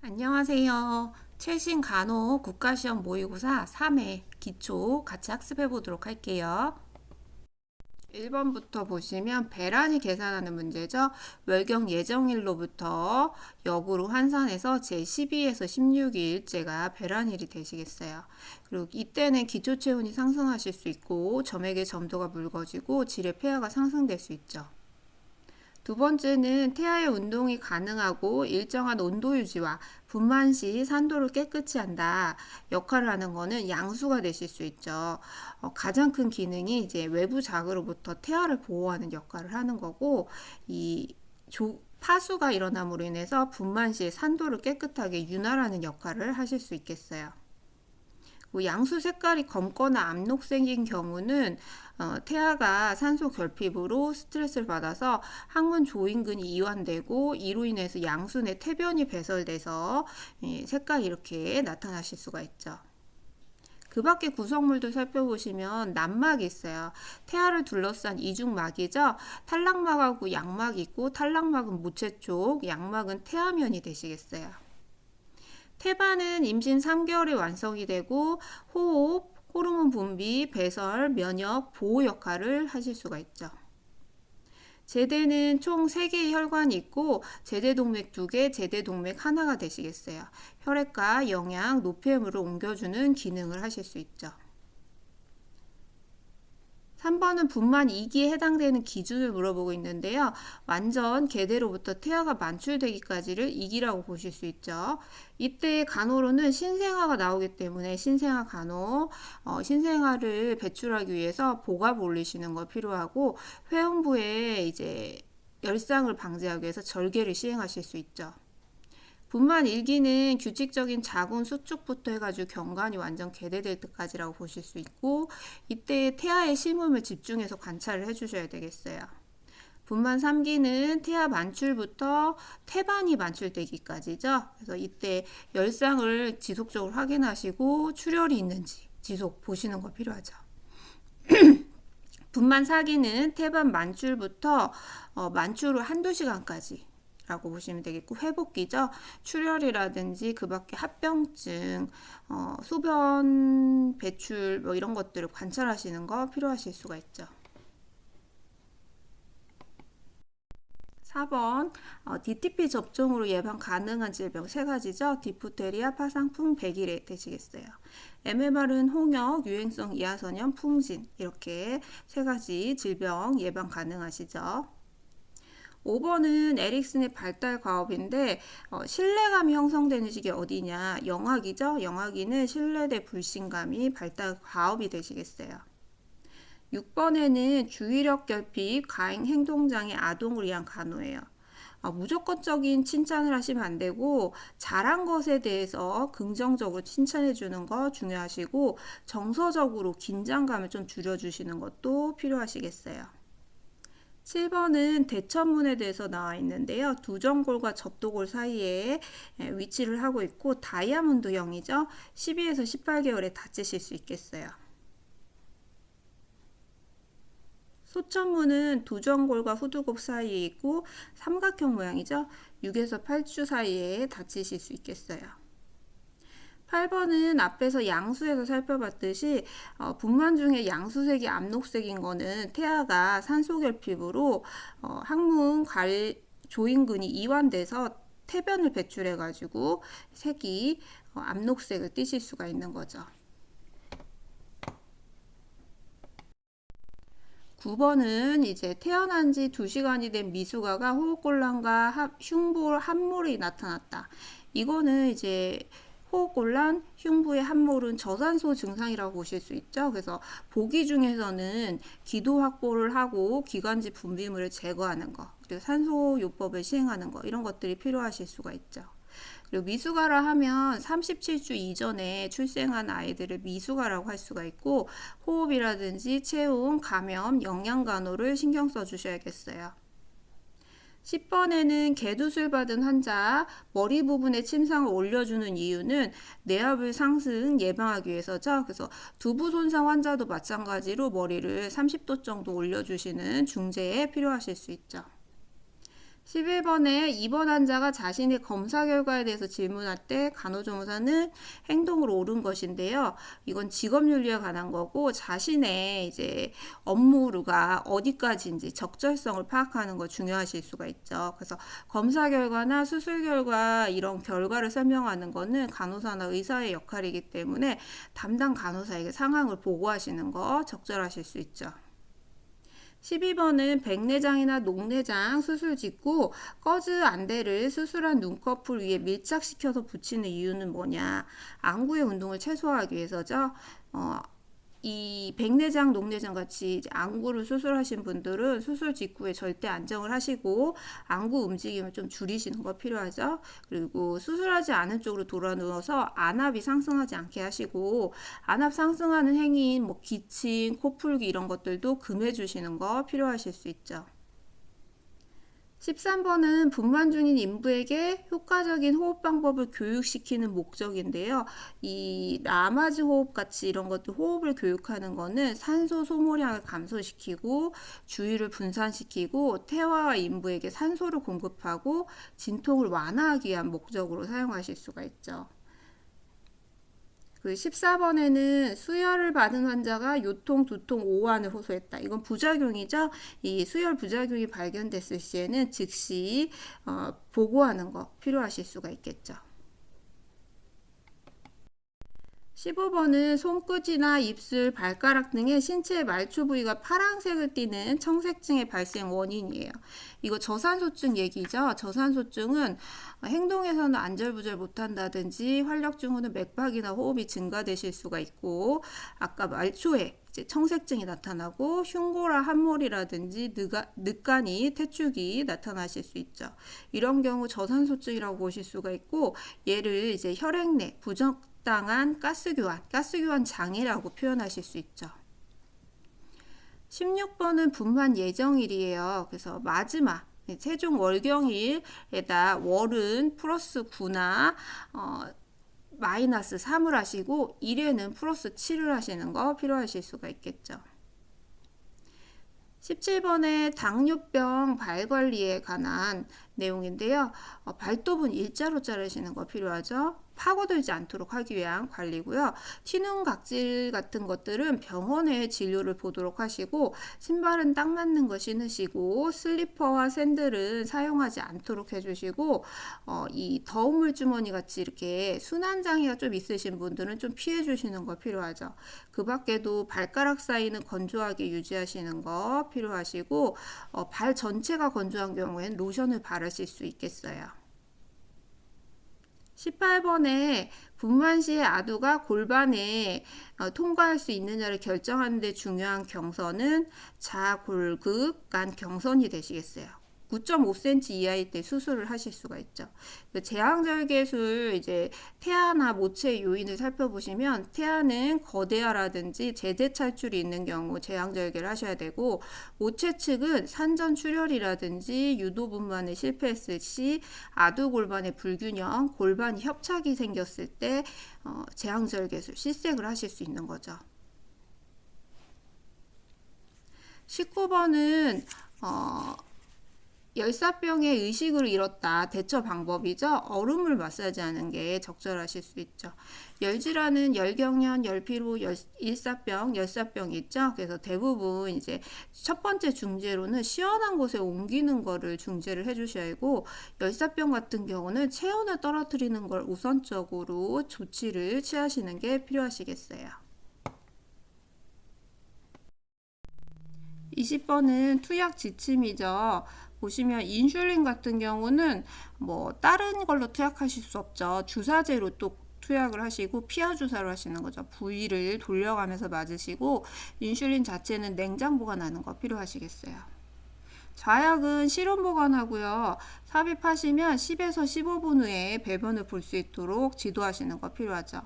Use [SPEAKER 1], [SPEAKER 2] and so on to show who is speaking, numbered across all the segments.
[SPEAKER 1] 안녕하세요. 최신 간호 국가시험 모의고사 3회 기초 같이 학습해 보도록 할게요. 1번부터 보시면 배란이 계산하는 문제죠. 월경 예정일로부터 역으로 환산해서 제12에서 16일째가 배란일이 되시겠어요. 그리고 이때는 기초 체온이 상승하실 수 있고 점액의 점도가 묽어지고 질의 폐하가 상승될 수 있죠. 두 번째는 태아의 운동이 가능하고 일정한 온도 유지와 분만 시 산도를 깨끗이 한다. 역할을 하는 거는 양수가 되실 수 있죠. 가장 큰 기능이 이제 외부 자극으로부터 태아를 보호하는 역할을 하는 거고, 파수가 일어남으로 인해서 분만 시에 산도를 깨끗하게 윤활하는 역할을 하실 수 있겠어요. 양수 색깔이 검거나 암록색인 경우는 태아가 산소 결핍으로 스트레스를 받아서 항문 조인근이 이완되고 이로 인해서 양수 내 태변이 배설돼서 색깔이 이렇게 나타나실 수가 있죠. 그 밖에 구성물도 살펴보시면 난막이 있어요. 태아를 둘러싼 이중막이죠. 탈락막하고 양막이 있고 탈락막은 모체 쪽, 양막은 태아면이 되시겠어요. 태반은 임신 3개월에 완성이 되고 호흡, 호르몬 분비, 배설, 면역, 보호 역할을 하실 수가 있죠. 제대는 총 3개의 혈관이 있고 제대동맥 2개, 제대동맥 1가 되시겠어요. 혈액과 영양, 노폐물을 옮겨주는 기능을 하실 수 있죠. 3번은 분만 2기에 해당되는 기준을 물어보고 있는데요. 완전 계대로부터 태아가 만출되기까지를 2기라고 보실 수 있죠. 이때 간호로는 신생아가 나오기 때문에 신생아 간호, 신생아를 배출하기 위해서 복압 올리시는 거 필요하고 회음부에 이제 열상을 방지하기 위해서 절개를 시행하실 수 있죠. 분만 1기는 규칙적인 자궁 수축부터 해가지고 경관이 완전 개대될 때까지라고 보실 수 있고 이때 태아의 심음을 집중해서 관찰을 해주셔야 되겠어요. 분만 3기는 태아 만출부터 태반이 만출되기까지죠. 그래서 이때 열상을 지속적으로 확인하시고 출혈이 있는지 지속 보시는 거 필요하죠. 분만 4기는 태반 만출부터 만출 후 한두 시간까지 라고 보시면 되겠고 회복기죠. 출혈이라든지 그 밖에 합병증, 소변 배출 뭐 이런 것들을 관찰하시는 거 필요하실 수가 있죠. 4번 DTP 접종으로 예방 가능한 질병 3가지죠. 디프테리아, 파상풍, 백일해 되시겠어요. MMR은 홍역, 유행성 이하선염, 풍진 이렇게 3가지 질병 예방 가능하시죠. 5번은 에릭슨의 발달 과업인데 신뢰감이 형성되는 시기 어디냐? 영아기죠. 영아기는 신뢰대 불신감이 발달 과업이 되시겠어요. 6번에는 주의력 결핍, 가행 행동장애 아동을 위한 간호예요. 무조건적인 칭찬을 하시면 안 되고 잘한 것에 대해서 긍정적으로 칭찬해 주는 거 중요하시고 정서적으로 긴장감을 좀 줄여주시는 것도 필요하시겠어요. 7번은 대천문에 대해서 나와 있는데요. 두정골과 접도골 사이에 위치를 하고 있고 다이아몬드형이죠. 12에서 18개월에 다치실 수 있겠어요. 소천문은 두정골과 후두골 사이에 있고 삼각형 모양이죠. 6에서 8주 사이에 다치실 수 있겠어요. 8번은 앞에서 양수에서 살펴봤듯이 분만 중에 양수색이 암록색인 거는 태아가 산소결핍으로 항문 조인근이 이완돼서 태변을 배출해 가지고 색이 암록색을 띠실 수가 있는 거죠. 9번은 이제 태어난 지 2시간이 된 미숙아가 호흡곤란과 흉부 함몰이 나타났다. 이거는 이제 호흡곤란, 흉부의 함몰은 저산소 증상이라고 보실 수 있죠. 그래서 보기 중에서는 기도 확보를 하고 기관지 분비물을 제거하는 거, 그리고 산소 요법을 시행하는 거 이런 것들이 필요하실 수가 있죠. 그리고 미숙아라 하면 37주 이전에 출생한 아이들을 미숙아라고 할 수가 있고 호흡이라든지 체온, 감염, 영양간호를 신경 써 주셔야겠어요. 10번에는 개두술 받은 환자 머리 부분에 침상을 올려주는 이유는 뇌압을 상승 예방하기 위해서죠. 그래서 두부 손상 환자도 마찬가지로 머리를 30도 정도 올려주시는 중재에 필요하실 수 있죠. 11번에 입원 환자가 자신의 검사 결과에 대해서 질문할 때 간호조무사는 행동으로 옳은 것인데요. 이건 직업윤리에 관한 거고 자신의 이제 업무가 어디까지인지 적절성을 파악하는 거 중요하실 수가 있죠. 그래서 검사 결과나 수술 결과 이런 결과를 설명하는 거는 간호사나 의사의 역할이기 때문에 담당 간호사에게 상황을 보고하시는 거 적절하실 수 있죠. 12번은 백내장이나 녹내장 수술 직후 꺼즈 안대를 수술한 눈꺼풀 위에 밀착시켜서 붙이는 이유는 뭐냐? 안구의 운동을 최소화하기 위해서죠. 이 백내장, 녹내장 같이 이제 안구를 수술하신 분들은 수술 직후에 절대 안정을 하시고 안구 움직임을 좀 줄이시는 거 필요하죠. 그리고 수술하지 않은 쪽으로 돌아 누워서 안압이 상승하지 않게 하시고 안압 상승하는 행위인 뭐 기침, 코 풀기 이런 것들도 금해 주시는 거 필요하실 수 있죠. 13번은 분만 중인 인부에게 효과적인 호흡 방법을 교육시키는 목적인데요. 이 라마즈 호흡 같이 이런 것들 호흡을 교육하는 거는 산소 소모량을 감소시키고 주의를 분산시키고 태아와 인부에게 산소를 공급하고 진통을 완화하기 위한 목적으로 사용하실 수가 있죠. 그 14번에는 수혈을 받은 환자가 요통, 두통, 오한을 호소했다. 이건 부작용이죠. 이 수혈 부작용이 발견됐을 시에는 즉시 보고하는 거 필요하실 수가 있겠죠. 15번은 손끝이나 입술, 발가락 등의 신체의 말초 부위가 파란색을 띠는 청색증의 발생 원인이에요. 이거 저산소증 얘기죠. 저산소증은 행동에서는 안절부절 못한다든지 활력 증후는 맥박이나 호흡이 증가되실 수가 있고 아까 말초에 이제 청색증이 나타나고 흉고라 함몰이라든지 늑간이 퇴축이 나타나실 수 있죠. 이런 경우 저산소증이라고 보실 수가 있고 얘를 이제 혈액 내 부적당한 가스교환 장애라고 표현하실 수 있죠. 16번은 분만 예정일이에요. 그래서 마지막 세종 월경일에다 월은 플러스 9나 마이너스 3을 하시고 일에는 플러스 7을 하시는 거 필요하실 수가 있겠죠. 17번에 당뇨병 발관리에 관한 내용인데요. 발톱은 일자로 자르시는 거 필요하죠. 파고들지 않도록 하기 위한 관리고요. 튀는 각질 같은 것들은 병원의 진료를 보도록 하시고 신발은 딱 맞는 거 신으시고 슬리퍼와 샌들은 사용하지 않도록 해주시고 이 더운 물 주머니 같이 이렇게 순환 장애가 좀 있으신 분들은 좀 피해 주시는 거 필요하죠. 그 밖에도 발가락 사이는 건조하게 유지하시는 거 필요하시고 발 전체가 건조한 경우에는 로션을 바르실 수 있겠어요. 18번에 분만 시에 아두가 골반에 통과할 수 있느냐를 결정하는 데 중요한 경선은 자골극 간 경선이 되시겠어요. 9.5cm 이하일 때 수술을 하실 수가 있죠. 그 제왕절개술 이제 태아나 모체의 요인을 살펴보시면 태아는 거대아라든지 제대 찰출이 있는 경우 제왕절개를 하셔야 되고 모체 측은 산전 출혈이라든지 유도 분만에 실패했을 시 아두 골반의 불균형, 골반 협착이 생겼을 때 제왕절개술 시색을 하실 수 있는 거죠. 19번은 열사병의 의식을 잃었다. 대처 방법이죠. 얼음물 마사지하는 게 적절하실 수 있죠. 열질환은 열경련, 열피로, 일사병, 열사병이 있죠. 그래서 대부분 이제 첫 번째 중재로는 시원한 곳에 옮기는 거를 중재를 해주셔야 하고 열사병 같은 경우는 체온을 떨어뜨리는 걸 우선적으로 조치를 취하시는 게 필요하시겠어요. 20번은 투약 지침이죠. 보시면 인슐린 같은 경우는 뭐 다른 걸로 투약하실 수 없죠. 주사제로 또 투약을 하시고 피하 주사로 하시는 거죠. 부위를 돌려가면서 맞으시고 인슐린 자체는 냉장 보관하는 거 필요하시겠어요. 좌약은 실온 보관하고요. 삽입하시면 10에서 15분 후에 배변을 볼 수 있도록 지도하시는 거 필요하죠.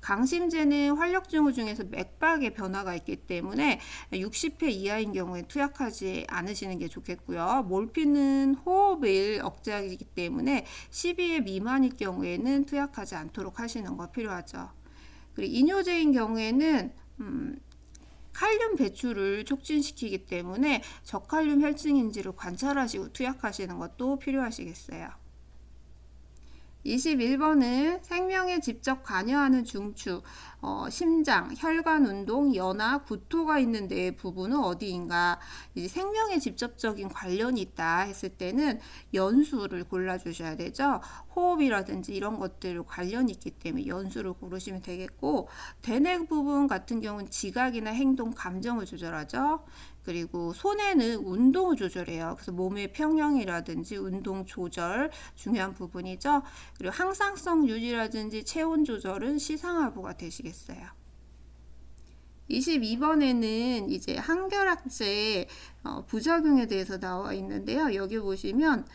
[SPEAKER 1] 강심제는 활력증후 중에서 맥박의 변화가 있기 때문에 60회 이하인 경우에 투약하지 않으시는 게 좋겠고요. 몰피는 호흡을 억제하기 때문에 12회 미만일 경우에는 투약하지 않도록 하시는 거 필요하죠. 그리고 이뇨제인 경우에는 칼륨 배출을 촉진시키기 때문에 저칼륨 혈증인지를 관찰하시고 투약하시는 것도 필요하시겠어요. 21번은 생명에 직접 관여하는 중추, 심장, 혈관 운동, 연화, 구토가 있는 뇌의 부분은 어디인가? 이제 생명에 직접적인 관련이 있다 했을 때는 연수를 골라주셔야 되죠. 호흡이라든지 이런 것들 관련이 있기 때문에 연수를 고르시면 되겠고, 대뇌 부분 같은 경우는 지각이나 행동, 감정을 조절하죠. 그리고 손에는 운동을 조절해요. 그래서 몸의 평형이라든지 운동 조절 중요한 부분이죠. 그리고 항상성 유지라든지 체온 조절은 시상하부가 되시겠어요. 22번에는 이제 한결악제 부작용에 대해서 나와 있는데요. 여기 보시면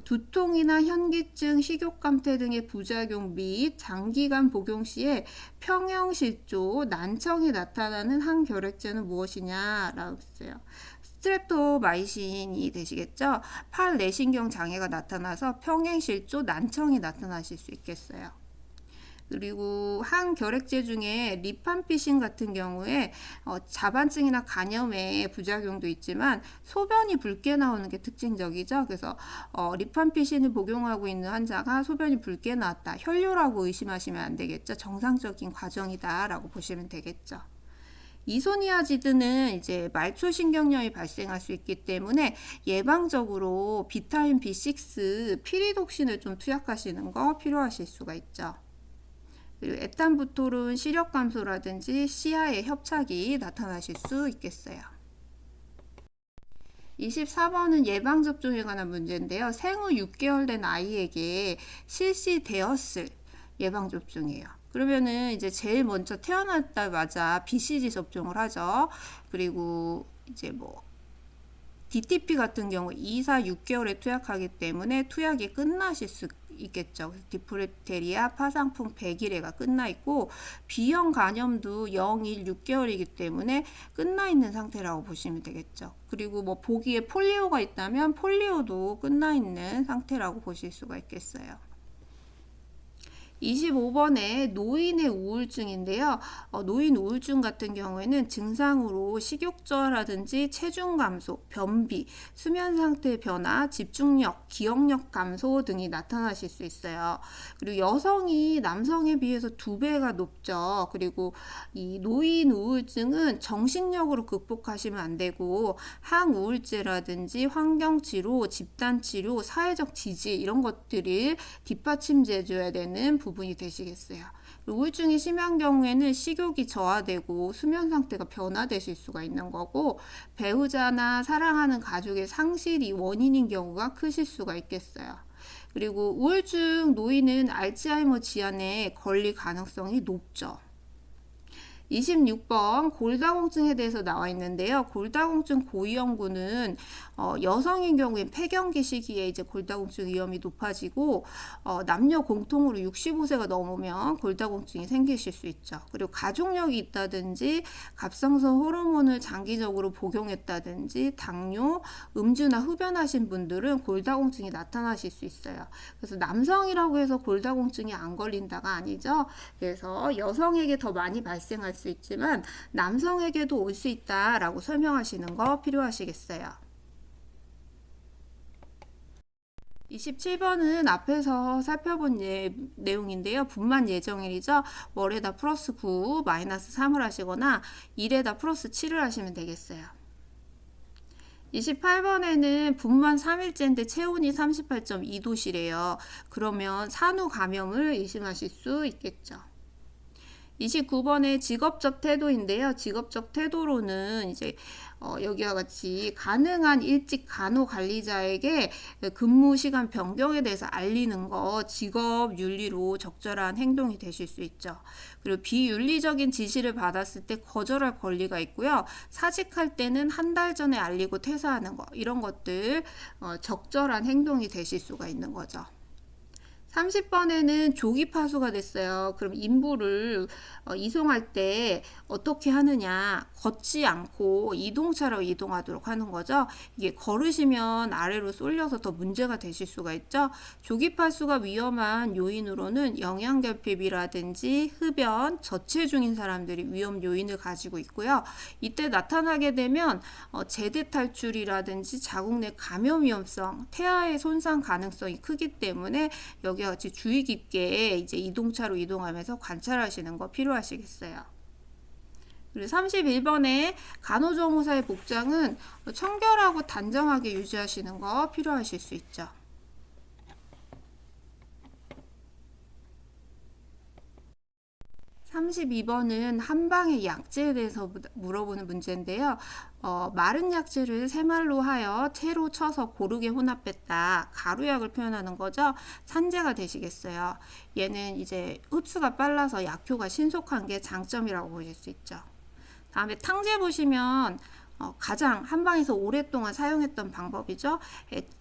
[SPEAKER 1] 두통이나 현기증, 식욕감퇴 등의 부작용 및 장기간 복용 시에 평형실조, 난청이 나타나는 항결핵제는 무엇이냐라고 했어요. 스트랩토마이신이 되시겠죠. 팔 내신경 장애가 나타나서 평행실조, 난청이 나타나실 수 있겠어요. 그리고 항결핵제 중에 리팜피신 같은 경우에 자반증이나 간염의 부작용도 있지만 소변이 붉게 나오는 게 특징적이죠. 그래서 리팜피신을 복용하고 있는 환자가 소변이 붉게 나왔다. 혈뇨라고 의심하시면 안 되겠죠. 정상적인 과정이다라고 보시면 되겠죠. 이소니아지드는 이제 말초신경염이 발생할 수 있기 때문에 예방적으로 비타민 B6, 피리독신을 좀 투약하시는 거 필요하실 수가 있죠. 그리고 에탄부톨은 시력 감소라든지 시야의 협착이 나타나실 수 있겠어요. 24번은 예방접종에 관한 문제인데요. 생후 6개월 된 아이에게 실시되었을 예방접종이에요. 그러면은 이제 제일 먼저 태어났다마자 BCG 접종을 하죠. 그리고 이제 DTP 같은 경우 2, 4, 6개월에 투약하기 때문에 투약이 끝나실 수 있겠죠. 디프테리아, 파상풍 100일에가 끝나 있고 B형 간염도 0, 1, 6개월이기 때문에 끝나 있는 상태라고 보시면 되겠죠. 그리고 보기에 폴리오가 있다면 폴리오도 끝나 있는 상태라고 보실 수가 있겠어요. 25번에 노인의 우울증인데요. 노인 우울증 같은 경우에는 증상으로 식욕저하라든지 체중 감소, 변비, 수면 상태 변화, 집중력, 기억력 감소 등이 나타나실 수 있어요. 그리고 여성이 남성에 비해서 2배가 높죠. 그리고 이 노인 우울증은 정신력으로 극복하시면 안 되고 항우울제라든지 환경치료, 집단치료, 사회적 지지 이런 것들을 뒷받침해 줘야 되는 부분이 되시겠어요. 우울증이 심한 경우에는 식욕이 저하되고 수면 상태가 변화되실 수가 있는 거고 배우자나 사랑하는 가족의 상실이 원인인 경우가 크실 수가 있겠어요. 그리고 우울증 노인은 알츠하이머 질환에 걸릴 가능성이 높죠. 26번 골다공증에 대해서 나와 있는데요. 골다공증 고위 연구는 여성인 경우에 폐경기 시기에 이제 골다공증 위험이 높아지고 남녀 공통으로 65세가 넘으면 골다공증이 생기실 수 있죠. 그리고 가족력이 있다든지 갑상선 호르몬을 장기적으로 복용했다든지 당뇨, 음주나 흡연하신 분들은 골다공증이 나타나실 수 있어요. 그래서 남성이라고 해서 골다공증이 안 걸린다가 아니죠. 그래서 여성에게 더 많이 발생할 수 있지만 남성에게도 올 수 있다라고 설명하시는 거 필요하시겠어요. 27번은 앞에서 살펴본 내용인데요. 분만 예정일이죠. 월에다 플러스 9, 마이너스 3을 하시거나 일에다 플러스 7을 하시면 되겠어요. 28번에는 분만 3일째인데 체온이 38.2도시래요. 그러면 산후 감염을 의심하실 수 있겠죠. 29번에 직업적 태도인데요. 직업적 태도로는 이제 여기와 같이 가능한 일찍 간호관리자에게 근무 시간 변경에 대해서 알리는 거 직업 윤리로 적절한 행동이 되실 수 있죠. 그리고 비윤리적인 지시를 받았을 때 거절할 권리가 있고요. 사직할 때는 한 달 전에 알리고 퇴사하는 거 이런 것들 적절한 행동이 되실 수가 있는 거죠. 30번에는 조기파수가 됐어요. 그럼 인부를 이송할 때 어떻게 하느냐? 걷지 않고 이동차로 이동하도록 하는 거죠. 이게 걸으시면 아래로 쏠려서 더 문제가 되실 수가 있죠. 조기파수가 위험한 요인으로는 영양결핍이라든지 흡연, 저체중인 사람들이 위험 요인을 가지고 있고요. 이때 나타나게 되면 제대 탈출이라든지 자궁 내 감염 위험성, 태아의 손상 가능성이 크기 때문에 여기와 같이 주의 깊게 이제 이동차로 이동하면서 관찰하시는 거 필요하시겠어요. 그리고 31번에 간호조무사의 복장은 청결하고 단정하게 유지하시는 거 필요하실 수 있죠. 32번은 한방의 약재에 대해서 물어보는 문제인데요. 마른 약재를 새말로 하여 채로 쳐서 고르게 혼합했다. 가루약을 표현하는 거죠. 산재가 되시겠어요. 얘는 이제 흡수가 빨라서 약효가 신속한 게 장점이라고 보실 수 있죠. 다음에 탕제 보시면 가장 한방에서 오랫동안 사용했던 방법이죠.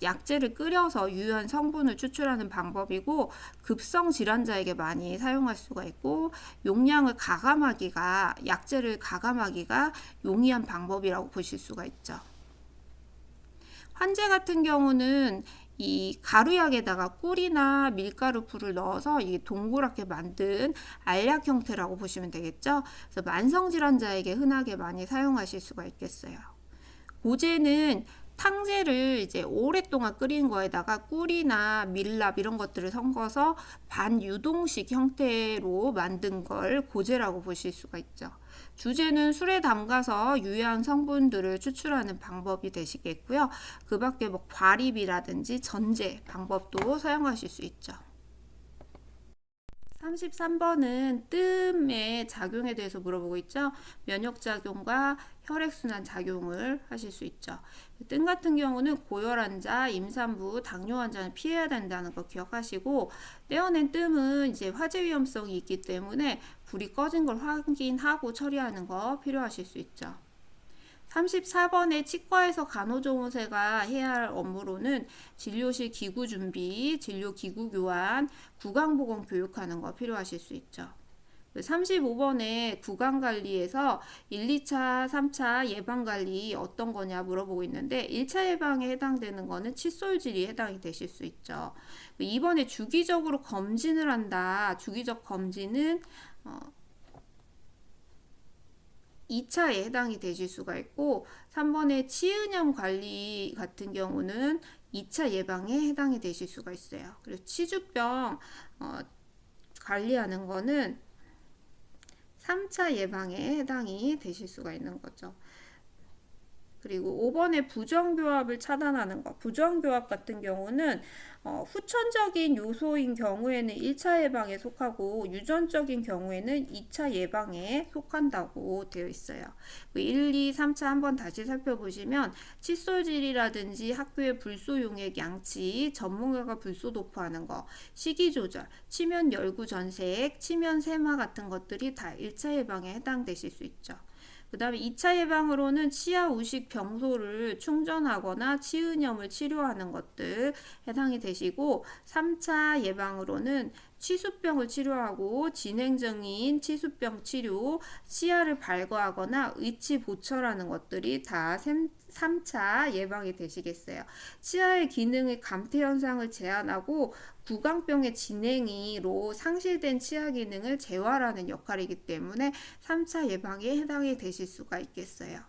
[SPEAKER 1] 약재를 끓여서 유효한 성분을 추출하는 방법이고 급성 질환자에게 많이 사용할 수가 있고 용량을 가감하기가 약재를 가감하기가 용이한 방법이라고 보실 수가 있죠. 환제 같은 경우는 이 가루약에다가 꿀이나 밀가루 풀을 넣어서 이 동그랗게 만든 알약 형태라고 보시면 되겠죠. 그래서 만성질환자에게 흔하게 많이 사용하실 수가 있겠어요. 고제는 탕제를 이제 오랫동안 끓인 거에다가 꿀이나 밀랍 이런 것들을 섞어서 반유동식 형태로 만든 걸 고제라고 보실 수가 있죠. 주제는 술에 담가서 유효한 성분들을 추출하는 방법이 되시겠고요. 그 밖에 뭐 과립이라든지 전제 방법도 사용하실 수 있죠. 33번은 뜸의 작용에 대해서 물어보고 있죠. 면역작용과 혈액순환 작용을 하실 수 있죠. 뜸 같은 경우는 고혈환자, 임산부, 당뇨 환자는 피해야 된다는 거 기억하시고 떼어낸 뜸은 이제 화재 위험성이 있기 때문에 불이 꺼진 걸 확인하고 처리하는 거 필요하실 수 있죠. 34번에 치과에서 간호조무사가 해야 할 업무로는 진료실 기구 준비, 진료 기구 교환, 구강보건 교육하는 거 필요하실 수 있죠. 35번에 구강관리에서 1, 2차, 3차 예방관리 어떤 거냐 물어보고 있는데 1차 예방에 해당되는 거는 칫솔질이 해당이 되실 수 있죠. 2번에 주기적으로 검진을 한다. 주기적 검진은 2차에 해당이 되실 수가 있고 3번의 치은염 관리 같은 경우는 2차 예방에 해당이 되실 수가 있어요. 그리고 치주병 관리하는 거는 3차 예방에 해당이 되실 수가 있는 거죠. 그리고 5번에 부정교합을 차단하는 것. 부정교합 같은 경우는 후천적인 요소인 경우에는 1차 예방에 속하고 유전적인 경우에는 2차 예방에 속한다고 되어 있어요. 1, 2, 3차 한번 다시 살펴보시면 칫솔질이라든지 학교의 불소 용액 양치, 전문가가 불소 도포하는 거, 식이 조절, 치면 열구 전색, 치면 세마 같은 것들이 다 1차 예방에 해당되실 수 있죠. 그 다음에 2차 예방으로는 치아 우식 병소를 충전하거나 치은염을 치료하는 것들 해당이 되시고 3차 예방으로는 치수병을 치료하고 진행 중인 치수병 치료, 치아를 발과하거나 의치 보철하는 것들이 다 3차 예방이 되시겠어요. 치아의 기능의 감퇴 현상을 제한하고 구강병의 진행으로 상실된 치아 기능을 재활하는 역할이기 때문에 3차 예방에 해당이 되실 수가 있겠어요.